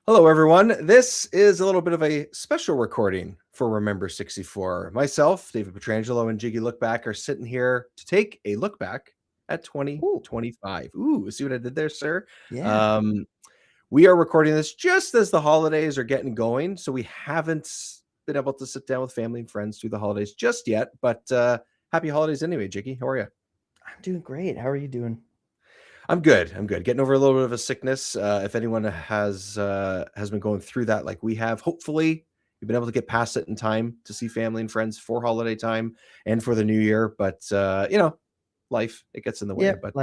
Hello, everyone. This is a little bit of a special recording for Remember 64. Myself, David Petrangelo, and Jiggy Lookback are sitting here to take a look back at Ooh, 2025. Ooh, see what I did there, sir? yeah. Um, we are recording this just as the holidays are getting going, so we haven't been able to sit down with family and friends through the holidays just yet, but happy holidays anyway, Jiggy. How are you? I'm doing great. How are you doing? I'm good. I'm good. Getting over a little bit of a sickness. If anyone has been going through that like we have, hopefully you've been able to get past it in time to see family and friends for holiday time and for the new year. But life it gets in the way. Yep, But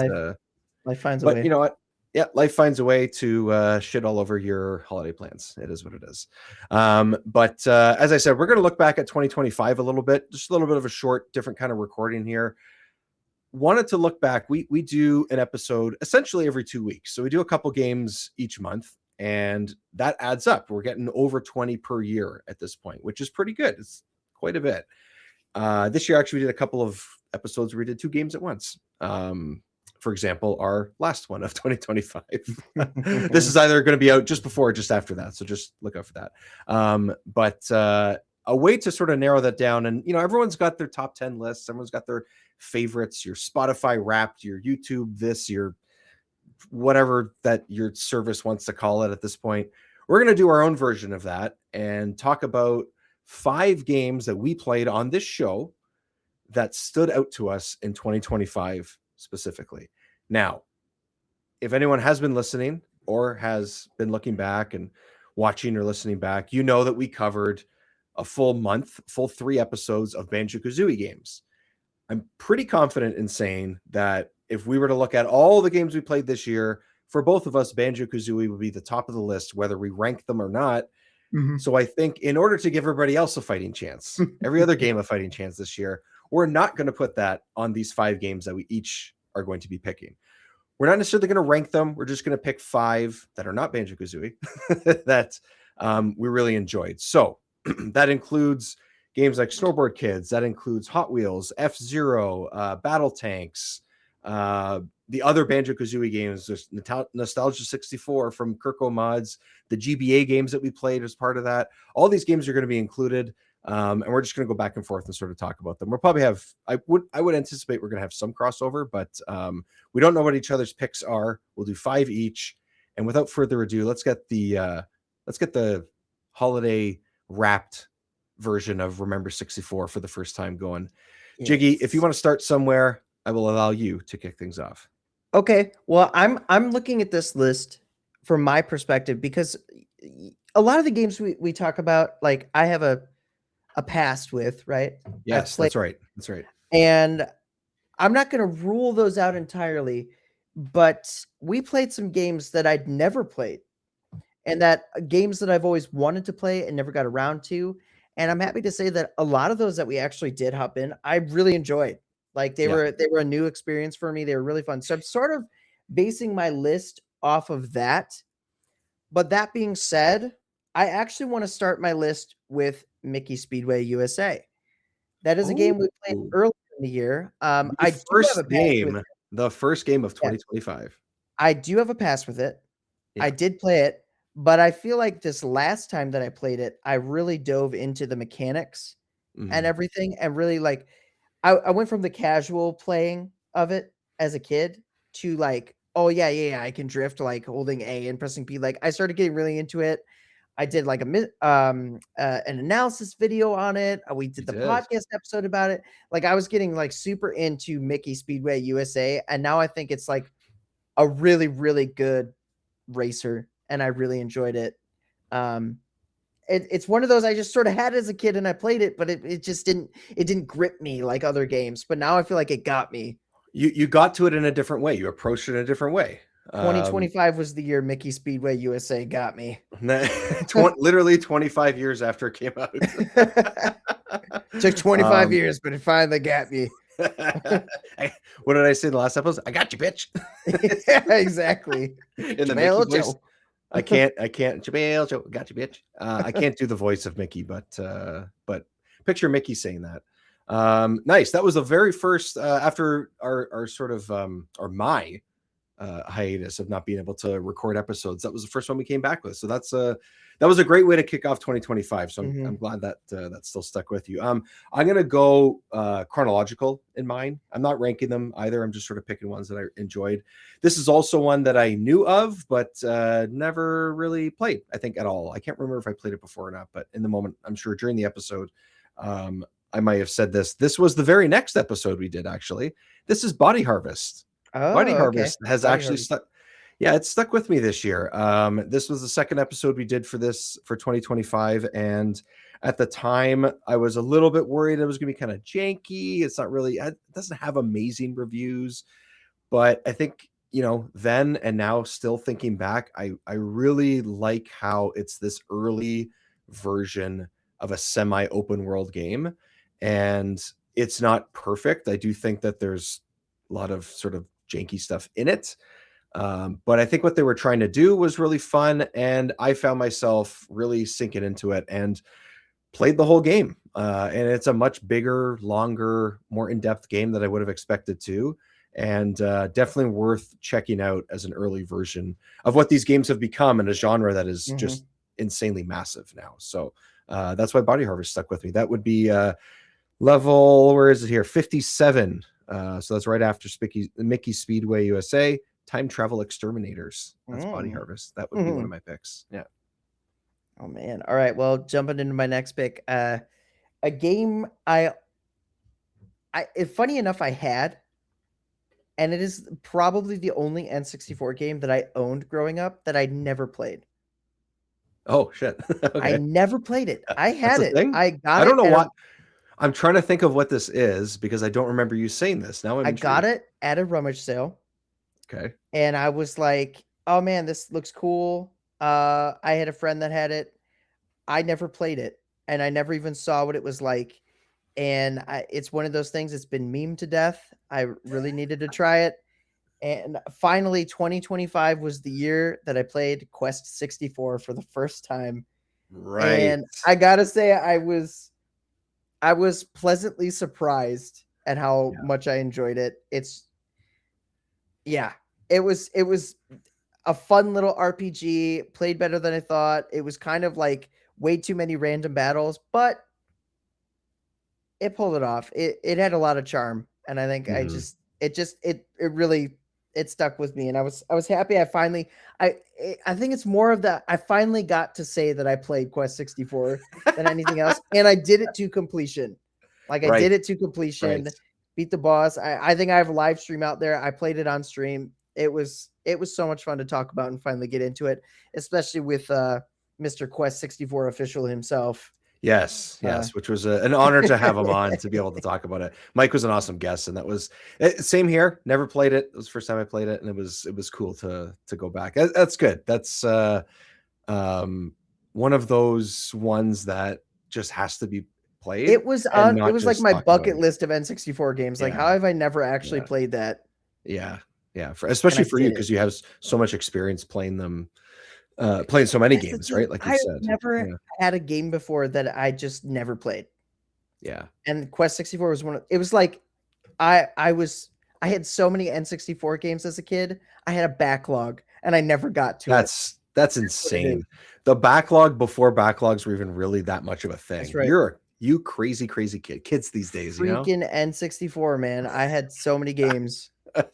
life finds a but way. you know what? Yeah, life finds a way to shit all over your holiday plans. It is what it is. But as I said, we're going to look back at 2025 a little bit, just a little bit of a short, different kind of recording here. Wanted to look back. We do an episode essentially every 2 weeks, so we do a couple games each month, and that adds up. We're getting over 20 per year at this point, which is pretty good. It's quite a bit. This year actually we did a couple of episodes where we did two games at once. For example, our last one of 2025. This is either going to be out just before or just after that, so just look out for that. But a way to sort of narrow that down, and everyone's got their top 10 lists, everyone's got their favorites, your Spotify Wrapped, your YouTube this, your whatever that your service wants to call it at this point. We're going to do our own version of that and talk about 5 games that we played on this show that stood out to us in 2025 specifically. Now, if anyone has been listening or has been looking back and watching or listening back, you know that we covered a full 3 episodes of Banjo-Kazooie games. I'm pretty confident in saying that if we were to look at all the games we played this year, for both of us, Banjo-Kazooie would be the top of the list, whether we rank them or not. Mhm. So I think in order to give everybody else a fighting chance, every other game a fighting chance this year, we're not going to put that on these 5 games that we each are going to be picking. We're not necessarily going to rank them. We're just going to pick 5 that are not Banjo-Kazooie that we really enjoyed. So that includes games like Snowboard Kids. That includes Hot Wheels, F-Zero, Battle Tanks, the other Banjo-Kazooie games. There's Nostalgia 64 from Kirko Mods, the GBA games that we played as part of that. All these games are going to be included, and we're just going to go back and forth and sort of talk about them. We'll probably have, I would anticipate we're going to have some crossover, but we don't know what each other's picks are. We'll do 5 each, and without further ado, let's get the holiday wrapped version of Remember 64 for the first time going. Jiggy, if you want to start somewhere, I will allow you to kick things off. Okay. Well, I'm looking at this list from my perspective because a lot of the games we talk about, like I have a past with, right? Yes, that's right. That's right. And I'm not going to rule those out entirely, but we played some games that I'd never played and that games that I've always wanted to play and never got around to. And I'm happy to say that a lot of those that we actually did hop in, I really enjoyed. Like they were a new experience for me. They were really fun. So I'm sort of basing my list off of that. But that being said, I actually want to start my list with Mickey Speedway USA. That is a game we played earlier in the year. I do have a pass with it. The first game of Yeah, 2025. I do have a pass with it. Yeah. I did play it, but I feel like this last time that I played it, I really dove into the mechanics and everything, and really like I went from the casual playing of it as a kid to like, oh yeah, I can drift like holding A and pressing B. Like I started getting really into it. I did like an analysis video on it. We did the podcast episode about it. Like I was getting like super into Mickey Speedway USA, and now I think it's like a really, really good racer, and I really enjoyed it. It's one of those I just sort of had as a kid, and I played it, but it just didn't grip me like other games. But now I feel like it got me. You got to it in a different way. You approached it in a different way. 2025 was the year Mickey Speedway USA got me. Literally 25 years after it came out. Took 25 years, but it finally got me. What did I say in the last episode? I got you, bitch. Yeah, exactly. In the Mickey voice. I can't. Jamal Joe, got you, bitch. I can't do the voice of Mickey, but picture Mickey saying that. Nice. That was the very first after our sort of or my hiatus of not being able to record episodes. That was the first one we came back with. So that was a great way to kick off 2025. So I'm glad that that still stuck with you. I'm gonna go chronological in mine. I'm not ranking them either. I'm just sort of picking ones that I enjoyed. This is also one that I knew of, but never really played, I think, at all. I can't remember if I played it before or not, but in the moment, I'm sure during the episode, I might have said this. This was the very next episode we did, actually. This is Body Harvest. Body Oh, okay. Harvest has Body actually Harvest. stuck. Yeah, it's stuck with me this year. This was the second episode we did for 2025, and at the time, I was a little bit worried it was going to be kind of janky. It's not really. It doesn't have amazing reviews, but I think, then and now, still thinking back, I really like how it's this early version of a semi open world game, and it's not perfect. I do think that there's a lot of sort of janky stuff in it. But I think what they were trying to do was really fun, and I found myself really sinking into it and played the whole game. And it's a much bigger, longer, more in-depth game than I would have expected to, and definitely worth checking out as an early version of what these games have become in a genre that is just insanely massive now. So that's why Body Harvest stuck with me. That would be level, where is it here? 57. So that's right after Mickey Speedway USA. Time Travel Exterminators. That's Body Harvest. That would be one of my picks. Yeah. Oh man. All right. Well, jumping into my next pick, a game funny enough, I had, and it is probably the only N64 game that I owned growing up that I never played. Oh shit. Okay. I never played it. I had That's a it. thing? I got I it. don't know what. I'm trying to think of what this is because I don't remember you saying this. Now I'm I intrigued. got it at a rummage sale. Okay. And I was like, oh man, this looks cool. I had a friend that had it. I never played it, and I never even saw what it was like. And it's one of those things that's been memed to death. I really needed to try it. And finally, 2025 was the year that I played Quest 64 for the first time. Right. And I gotta say, I was pleasantly surprised at how much I enjoyed it. It was a fun little RPG, played better than I thought. It was kind of like way too many random battles, but it pulled it off. It had a lot of charm, and I think it stuck with me, and I was happy. I think it's more of that. I finally got to say that I played Quest 64 than anything else, and I did it to completion. Like I did it to completion, beat the boss. I think I have a live stream out there. I played it on stream. It was so much fun to talk about and finally get into it, especially with Mr. Quest 64 official himself. Yes, which was an honor to have him on to be able to talk about it. Mike was an awesome guest, and that was same here. Never played it. It was the first time I played it, and it was cool to go back. That's good. That's one of those ones that just has to be played. It was like my bucket list of N64 games. Like, how have I never actually played that? Yeah. Especially for you, because you have so much experience playing them. Playing so many games, right? Like you said, never had a game before that I just never played. Yeah. And Quest 64 was it was like I had so many N64 games as a kid. I had a backlog and I never got to it. That's insane. The backlog before backlogs were even really that much of a thing. That's right. You crazy kid. Kids these days, freaking N64, man. I had so many games.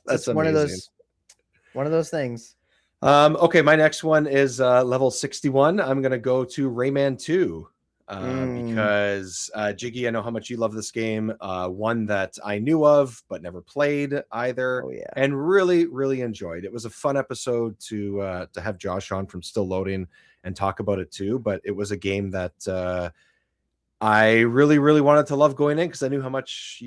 That's amazing. One of those things. Okay, my next one is level 61. I'm gonna go to Rayman 2 because Jiggy, I know how much you love this game. One that I knew of but never played either, and really enjoyed. It was a fun episode to have Josh on from Still Loading and talk about it too. But it was a game that I really wanted to love going in because I knew how much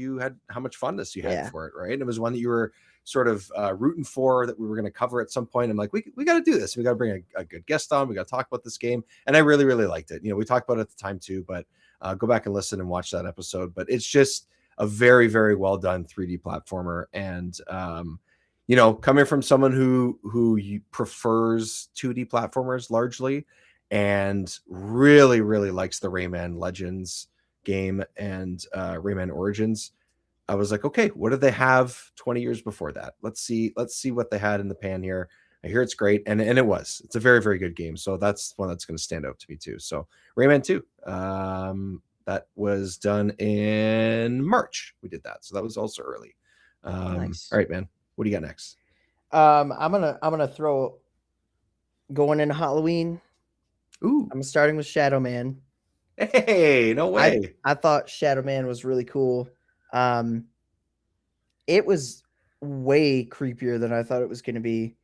fondness you had for it, right? And it was one that you were sort of rooting for, that we were going to cover at some point. I'm like, we got to do this. We got to bring a good guest on. We got to talk about this game. And I really liked it. We talked about it at the time too, but go back and listen and watch that episode. But it's just a very well done 3D platformer. And, coming from someone who prefers 2D platformers largely, and really likes the Rayman Legends game and Rayman Origins, I was like, okay, what did they have 20 years before that? Let's see what they had in the pan here. I hear it's great, and it's a very, very good game. So that's one that's going to stand out to me too. So Rayman 2, that was done in March. We did that, so that was also early. Nice. All right, man. What do you got next? I'm gonna throw going into Halloween. Ooh, I'm starting with Shadow Man. hey, no way. I thought Shadow Man was really cool. It was way creepier than I thought it was going to be.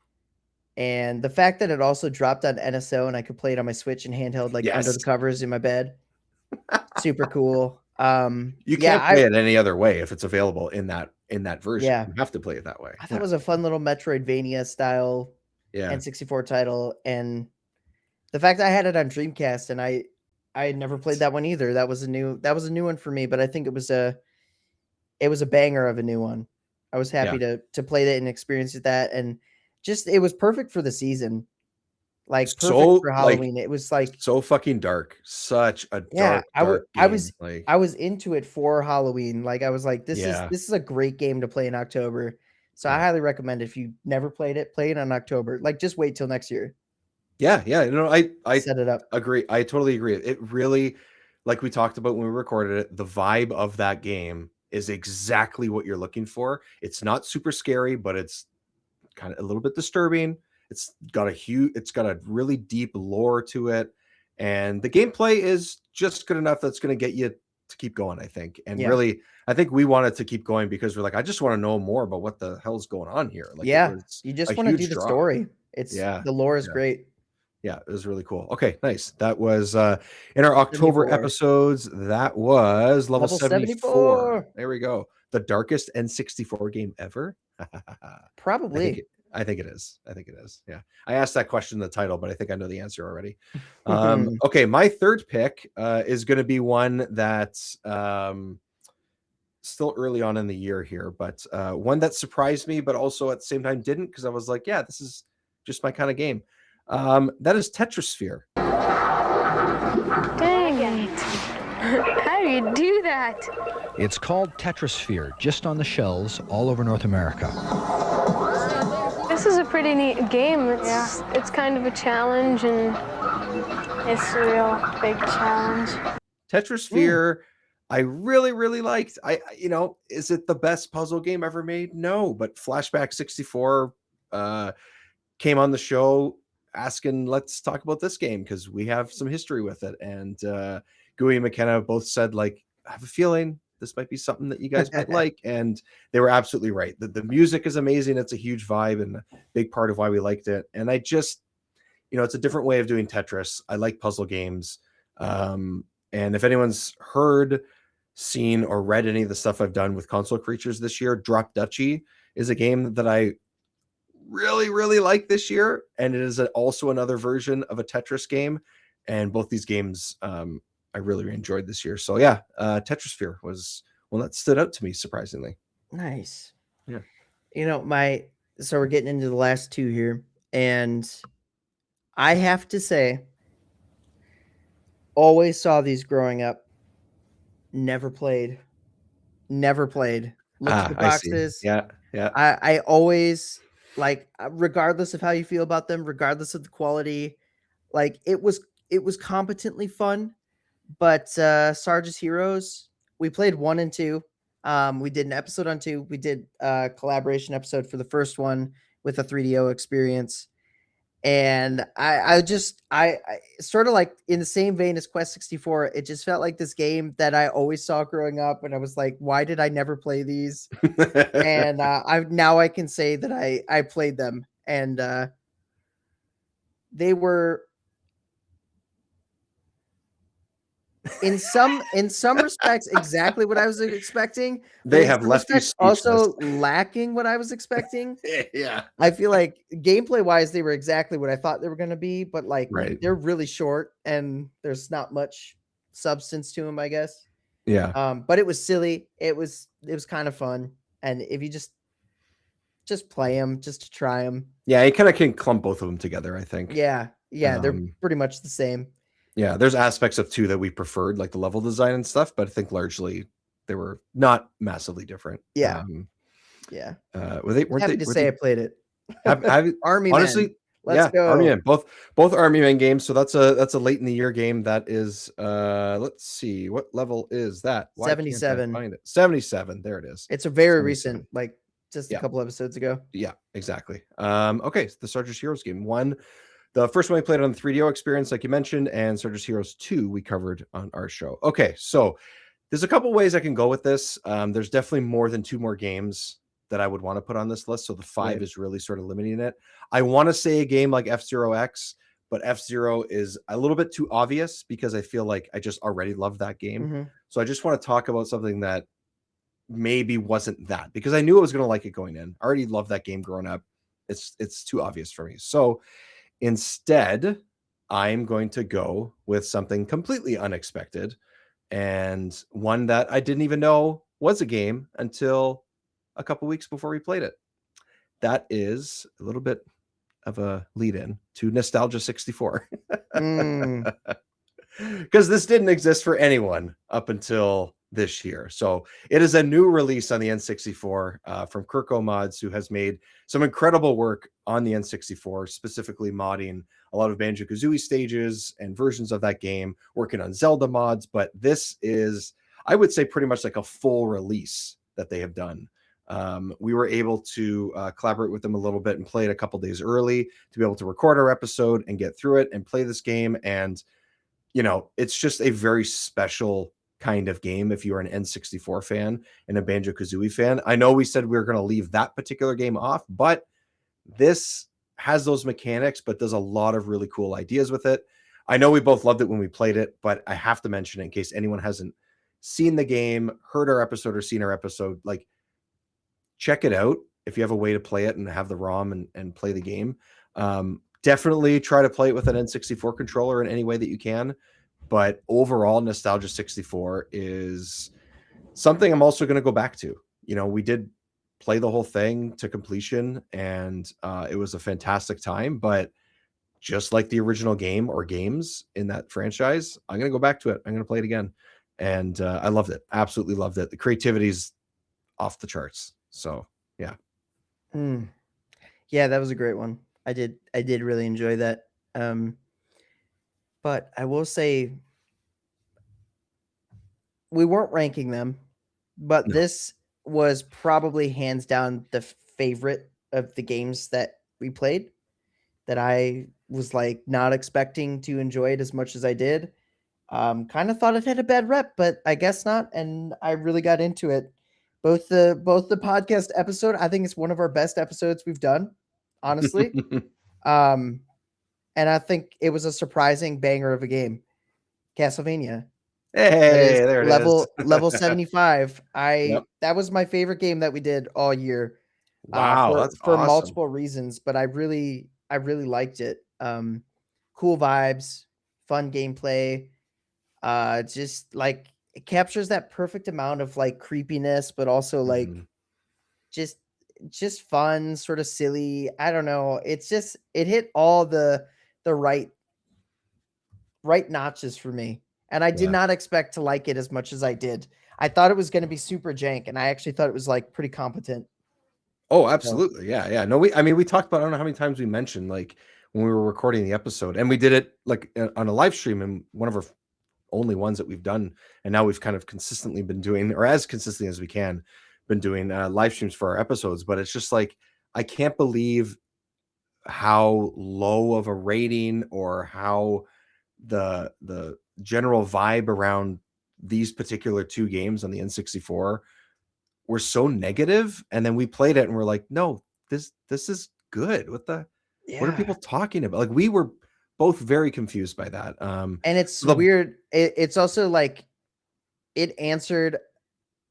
And the fact that it also dropped on NSO and I could play it on my Switch and handheld, like under Yes, the covers in my bed, super cool. you Yeah, can't play it any other way if it's available in that version. yeah, You have to play it that way. I thought it was a fun little Metroidvania style Yeah. N64 title, and the fact that I had it on Dreamcast and I had never played that one either. That was a new one for me, but I think it was a banger of a new one. I was happy Yeah. to play that and experience that, and just it was perfect for the season, like perfect So for like Halloween. It was like, so fucking dark. Such a yeah, dark game. Like, I was into it for Halloween. Like I was like, yeah. this is a great game to play in October. So I Yeah. highly recommend if you never played it, play it in October. Like just wait till next year. Yeah, yeah. I Set it up. agree. I totally agree. It really, like we talked about when we recorded it, the vibe of that game is exactly what you're looking for. It's not super scary, but it's kind of a little bit disturbing. It's got a really deep lore to it, and the gameplay is just good enough that's going to get you to keep going, I think. And Yeah. really, I think we wanted to keep going because we're like, I just want to know more about what the hell's going on here. Like, it Yeah. was You a just want to do huge the draw. story. It's Yeah, the lore is yeah. great. Yeah, it was really cool. Okay, nice. That was in our October 74. episodes. That was level Level 74. 74. There we go. The darkest N64 game ever. I think Probably. it, I think it is. I think it is. Yeah. I asked that question in the title, but I think I know the answer already. Okay, my third pick is going to be one that's still early on in the year here, but one that surprised me, but also at the same time didn't, because I was like, yeah, this is just my kind of game. That is Tetrasphere. Dang it. How do you do that? It's called Tetrasphere, just on the shelves all over North America. This is a pretty neat game. It's kind of a challenge, and it's a real big challenge. Tetrasphere, I really, really liked. Is it the best puzzle game ever made? No, but Flashback 64 came on the show asking, let's talk about this game because we have some history with it. And Gooey and McKenna both said, like, I have a feeling this might be something that you guys might like. And they were absolutely right. The music is amazing. It's a huge vibe and a big part of why we liked it. And I just, it's a different way of doing Tetris. I like puzzle games. And if anyone's heard, seen, or read any of the stuff I've done with Console Creatures this year, Drop Duchy is a game that I really, really like this year, and it is also another version of a Tetris game. And both these games I really enjoyed this year. So yeah, Tetrasphere was one that stood out to me surprisingly. Nice. Yeah. So we're getting into the last two here, and I have to say, always saw these growing up, never played. Looked at the I see. boxes. Yeah, yeah. I always, like, regardless of how you feel about them, regardless of the quality, like it was competently fun. But Sarge's Heroes, we played 1 and 2. We did an episode on 2. We did a collaboration episode for the first one with a 3DO experience. And I sort of like in the same vein as Quest 64, it just felt like this game that I always saw growing up, and I was like, why did I never play these? And I can say that I played them, and they were in some respects exactly what I was expecting. But They in have some left you respects speechless. also lacking what I was expecting. Yeah. I feel like gameplay wise, they were exactly what I thought they were going to be, but like Right. they're really short and there's not much substance to them, I guess. Yeah. But it was silly. It was kind of fun, and if you just play them, just to try them. Yeah, you kind of can clump both of them together, I think. Yeah, they're pretty much the same. Yeah, there's aspects of 2 that we preferred, like the level design and stuff, but I think largely they were not massively different. Yeah. Weren't Happy they? to say I played it. Have you, Army honestly, Men. Let's yeah, go. Army Men, both Army Men games. So that's a late in the year game. That is, let's see, what level is that? Why can't I 77. find it? 77. There it is. It's a very 77. recent, like just a Yeah. couple episodes ago. Yeah, exactly. Okay, so the Soldiers Heroes game one. The first one we played on the 3DO experience, like you mentioned, and Soldiers Heroes 2 we covered on our show. Okay, so there's a couple ways I can go with this. There's definitely more than 2 more games that I would want to put on this list. So the 5 Right. is really sort of limiting it. I want to say a game like F-Zero X, but F-Zero is a little bit too obvious because I feel like I just already love that game. Mm-hmm. So I just want to talk about something that maybe wasn't that, because I knew I was going to like it going in. I already loved that game growing up. It's too obvious for me. So instead, I'm going to go with something completely unexpected and one that I didn't even know was a game until a couple weeks before we played it. That is a little bit of a lead in to Nostalgia 64. Because this didn't exist for anyone up until this year. So it is a new release on the N64 from Kirko Mods, who has made some incredible work on the N64, specifically modding a lot of Banjo-Kazooie stages and versions of that game, working on Zelda mods. But this is, I would say, pretty much like a full release that they have done. We were able to collaborate with them a little bit and play it a couple days early to be able to record our episode and get through it and play this game. And you know, it's just a very special kind of game if you're an N64 fan and a Banjo-Kazooie fan. I know we said we were going to leave that particular game off, but this has those mechanics, but does a lot of really cool ideas with it. I know we both loved it when we played it, but I have to mention it in case anyone hasn't seen the game, heard our episode, or seen our episode. Like, check it out if you have a way to play it and have the ROM and play the game. Definitely try to play it with an N64 controller in any way that you can. But overall, Nostalgia 64 is something I'm also going to go back to. You know, we did play the whole thing to completion, and it was a fantastic time. But just like the original game or games in that franchise, I'm going to go back to it. I'm going to play it again. And I loved it. Absolutely loved it. The creativity is off the charts. So, yeah. Yeah, that was a great one. I did really enjoy that. But I will say we weren't ranking them, but No. this was probably hands down the favorite of the games that we played, that I was like not expecting to enjoy it as much as I did. Kind of thought it had a bad rep, but I guess not. And I really got into it. Both the podcast episode, I think it's one of our best episodes we've done, honestly. And I think it was a surprising banger of a game. Castlevania. Hey, there it is. Level 75. Yep. That was my favorite game that we did all year. Wow, for that's awesome. multiple reasons, but I really liked it. Cool vibes, fun gameplay. Just like it captures that perfect amount of like creepiness, but also like just fun, sort of silly. I don't know. It's just it hit all the right notches for me. And I did not expect to like it as much as I did. I thought it was going to be super jank, and I actually thought it was like pretty competent. Oh, absolutely. So, yeah. No, we talked about, I don't know how many times we mentioned, like when we were recording the episode, and we did it like on a live stream, and one of our only ones that we've done. And now we've kind of consistently been doing, or as consistently as we can, been doing live streams for our episodes. But it's just like, I can't believe how low of a rating or how the general vibe around these particular 2 games on the N64 were so negative. And then we played it and we're like, no, this is good. What are people talking about? Like, we were both very confused by that. And it's weird. It's also like it answered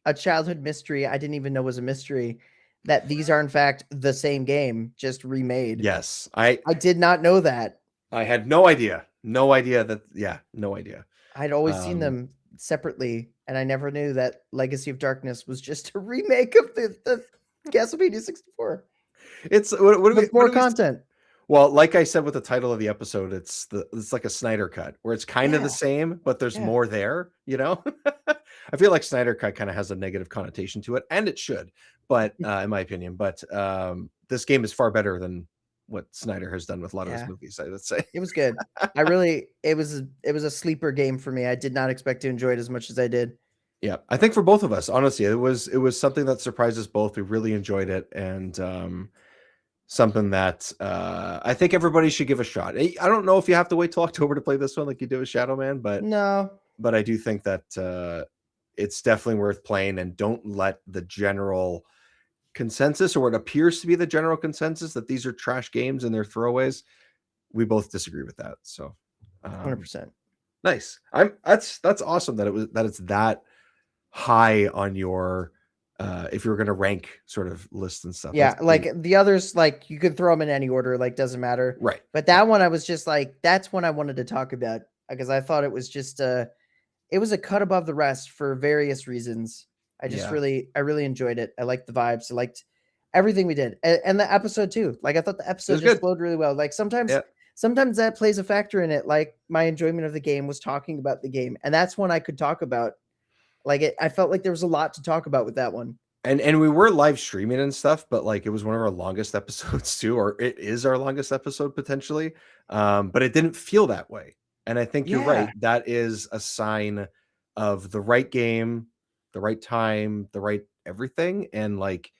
a childhood mystery I didn't even know was a mystery, that these are in fact the same game, just remade. Yes. I did not know that. I had no idea. No idea that. Yeah. No idea. I'd always seen them separately, and I never knew that Legacy of Darkness was just a remake of the Castlevania 64. It's with more content. Well, like I said with the title of the episode, it's like a Snyder cut where it's kind of the same, but there's more there, you know? I feel like Snyder Cut kind of has a negative connotation to it, and it should, but in my opinion. But this game is far better than what Snyder has done with a lot of his movies, I would say. It was good. It was a sleeper game for me. I did not expect to enjoy it as much as I did. Yeah, I think for both of us, honestly, it was something that surprised us both. We really enjoyed it, and something that I think everybody should give a shot. I don't know if you have to wait till October to play this one like you do with Shadow Man, but I do think that it's definitely worth playing, and don't let the general consensus, or what appears to be the general consensus, that these are trash games and they're throwaways. We both disagree with that. So 100%. Nice. That's awesome that it's that high on your if you were going to rank sort of lists and stuff. Yeah, like the others, like you could throw them in any order, like doesn't matter. Right. But that one, I was just like, that's one I wanted to talk about, because I thought it was just it was a cut above the rest for various reasons. I really enjoyed it. I liked the vibes. I liked everything we did, and the episode too. Like I thought the episode just flowed really well. Like sometimes that plays a factor in it. Like my enjoyment of the game was talking about the game, and that's one I could talk about. Like I felt like there was a lot to talk about with that one. And we were live streaming and stuff, but like it was one of our longest episodes too, or it is our longest episode potentially. But it didn't feel that way. And I think you're right. That is a sign of the right game, the right time, the right everything. And like,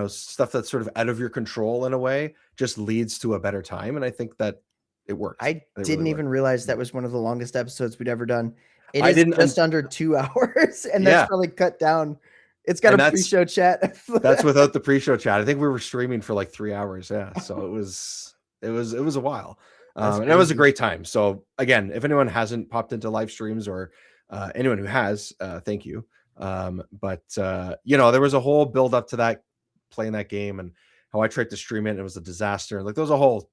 stuff that's sort of out of your control in a way just leads to a better time. And I think that it works. I didn't even realize that was one of the longest episodes we'd ever done. It is just under 2 hours, and that's probably cut down. It's got a pre-show chat. That's without the pre-show chat. I think we were streaming for like 3 hours. Yeah. So it was a while. And it was a great time. So again, if anyone hasn't popped into live streams, or anyone who has, thank you. But there was a whole build up to that, playing that game, and how I tried to stream it, and it was a disaster. Like there was a whole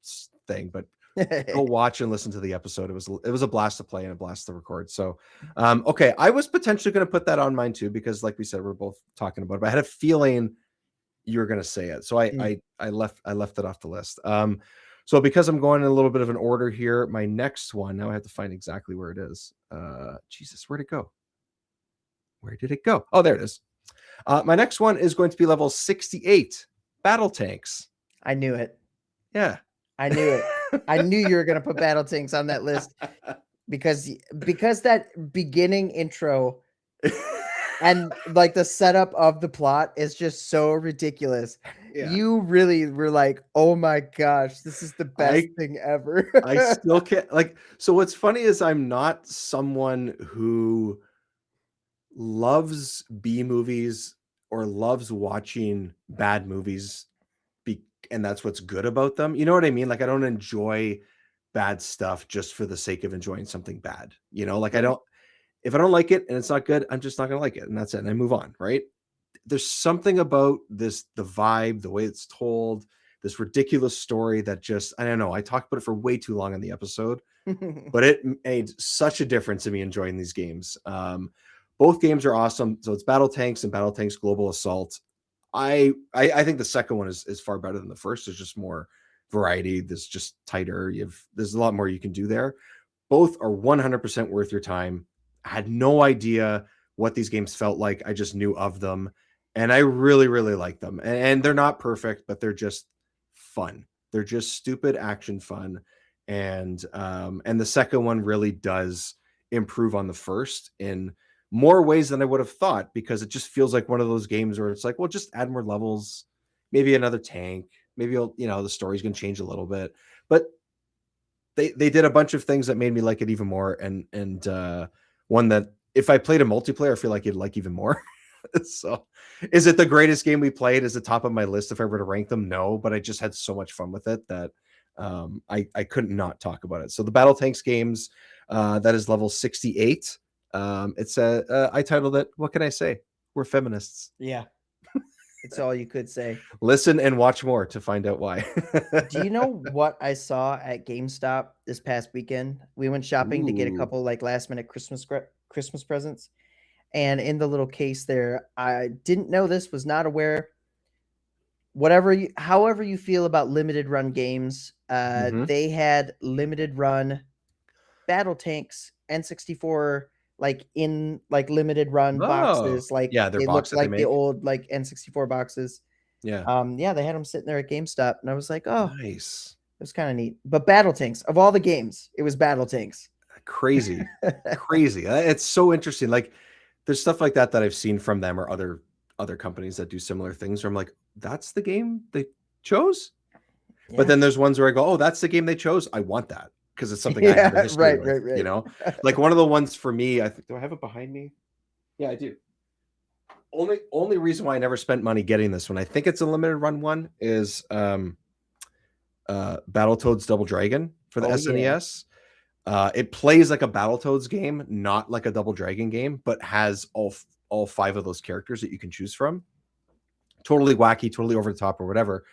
thing, but go watch and listen to the episode. It was a blast to play and a blast to record. So okay, I was potentially going to put that on mine too, because like we said, we're both talking about it, but I had a feeling you were going to say it, so I left it off the list. So because I'm going in a little bit of an order here, my next one, now I have to find exactly where it is. Jesus, where'd it go? Where did it go? Oh, there it is. My next one is going to be level 68, Battle Tanks. I knew it. Yeah, I knew it. I knew you were going to put Battle Tanks on that list, because that beginning intro and like the setup of the plot is just so ridiculous. Yeah. You really were like, oh my gosh, this is the best thing ever. I still can't so what's funny is I'm not someone who loves B movies or loves watching bad movies, and that's what's good about them. You know what I mean? Like I don't enjoy bad stuff just for the sake of enjoying something bad. Like if I don't like it and it's not good, I'm just not gonna like it, and that's it, and I move on, right? There's something about the vibe, the way it's told, this ridiculous story that just, I don't know, I talked about it for way too long in the episode, but it made such a difference in me enjoying these games. Both games are awesome. So it's Battle Tanks and Battle Tanks Global Assault. I think the second one is far better than the first. There's just more variety. There's just tighter. There's a lot more you can do there. Both are 100% worth your time. I had no idea what these games felt like. I just knew of them, and I really, really like them. And they're not perfect, but they're just fun. They're just stupid action fun. And the second one really does improve on the first in more ways than I would have thought, because it just feels like one of those games where it's like, well, just add more levels, maybe another tank, maybe the story's going to change a little bit, but they did a bunch of things that made me like it even more. And one that if I played a multiplayer, I feel like you'd like even more. So is it the greatest game we played? Is it top of my list if I were to rank them? No, but I just had so much fun with it that I couldn't not talk about it. So the Battle Tanks games, that is level 68. It's I titled it, what can I say? We're feminists. Yeah. It's all you could say. Listen and watch more to find out why. Do you know what I saw at GameStop this past weekend? We went shopping to get a couple like last minute Christmas presents. And in the little case there, I didn't know this, was not aware. However you feel about limited run games, they had limited run Battle Tanks N64 like in like limited run boxes. Like yeah, they're they box looked that they like the make. old like N64 boxes. Yeah, Yeah, they had them sitting there at GameStop, and I was like, oh, nice, it was kind of neat. But Battle Tanks, of all the games, it was Battle Tanks. crazy, crazy. It's so interesting. Like, there's stuff like that that I've seen from them or other companies that do similar things. Where I'm like, that's the game they chose. But then there's ones where I go, oh, that's the game they chose. I want that because it's something I have a history with. right. You know, like one of the ones for me. I think, do I have it behind me? Yeah, I do. Only reason why I never spent money getting this one, I think it's a limited run one, is Battletoads Double Dragon for the SNES. It plays like a Battletoads game, not like a Double Dragon game, but has all 5 of those characters that you can choose from. Totally wacky, totally over the top or whatever.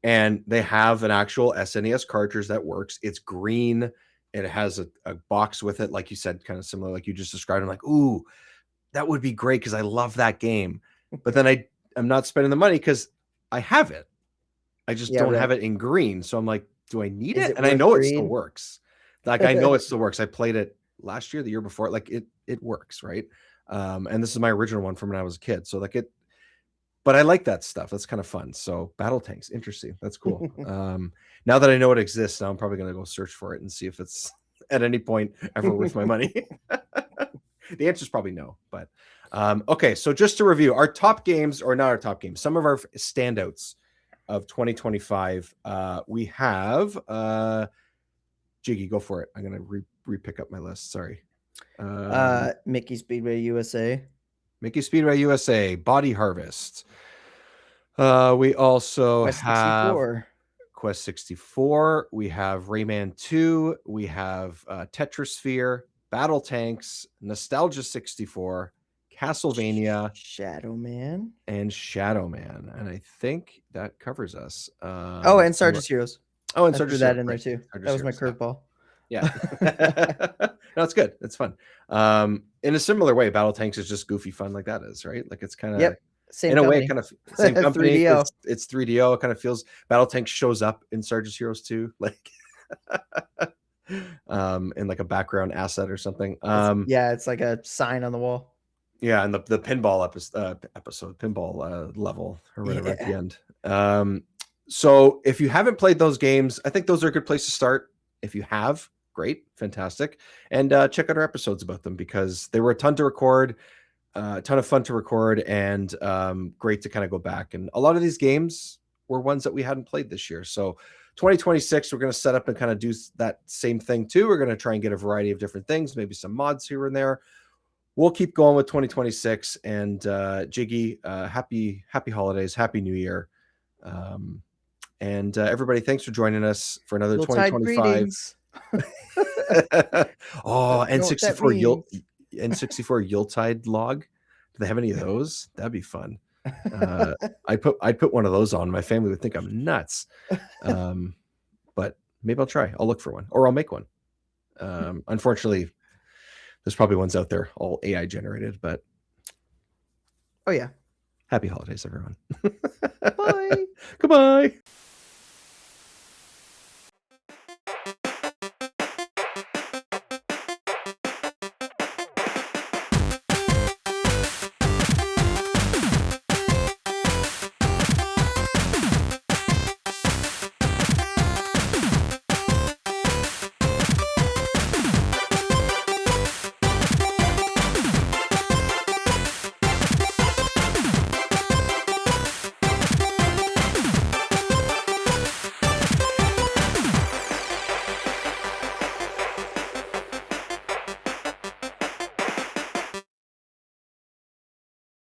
And they have an actual SNES cartridge that works. It's green. It has a box with it, like you said, kind of similar, like you just described. I'm like, ooh, that would be great because I love that game. But then I'm not spending the money because I have it. I just don't have it in green. So I'm like, do I need it? And I know it still works. Like, I know it still works. I played it last year, the year before. Like, it works, right? And this is my original one from when I was a kid. So like but I like that stuff. That's kind of fun. So Battle Tanks, interesting. That's cool. Now that I know it exists, now I'm probably going to go search for it and see if it's at any point ever worth my money. The answer is probably no. But okay, so just to review our top games, or not our top games, some of our standouts of 2025. We have Jiggy, go for it. I'm going to re-pick up my list. Sorry. Mickey Speedway USA. Mickey Speedway USA, Body Harvest. We also have Quest 64. We have Rayman 2. We have Tetrasphere, Battle Tanks, Nostalgia 64, Castlevania, Shadow Man, and Shadow Man. And I think that covers us. And Sarge's Heroes. Oh, and I threw that in there too. That was my curveball. Yeah. No, it's good. It's fun. In a similar way, Battle Tanks is just goofy fun like that is, right? Like, it's kind of same in company. a way, kind of same company. 3DO. It's 3DO. It kind of feels Battle Tanks shows up in Sarge's Heroes too, like in like a background asset or something. It's like a sign on the wall. Yeah, and the pinball episode, pinball level or whatever at the end. So if you haven't played those games, I think those are a good place to start. If you have, great, fantastic. And check out our episodes about them because they were a ton to record, a ton of fun to record, and great to kind of go back. And a lot of these games were ones that we hadn't played this year. So 2026, we're going to set up and kind of do that same thing too. We're going to try and get a variety of different things, maybe some mods here and there. We'll keep going with 2026. And Jiggy, happy holidays, happy New Year. And everybody, thanks for joining us for another Yuletide 2025. Oh, N64 N64 Yuletide log. Do they have any of those? That'd be fun. I'd put one of those on. My family would think I'm nuts. But maybe I'll try. I'll look for one, or I'll make one. Unfortunately, there's probably ones out there all AI generated, but oh yeah. Happy holidays, everyone. Bye. Goodbye.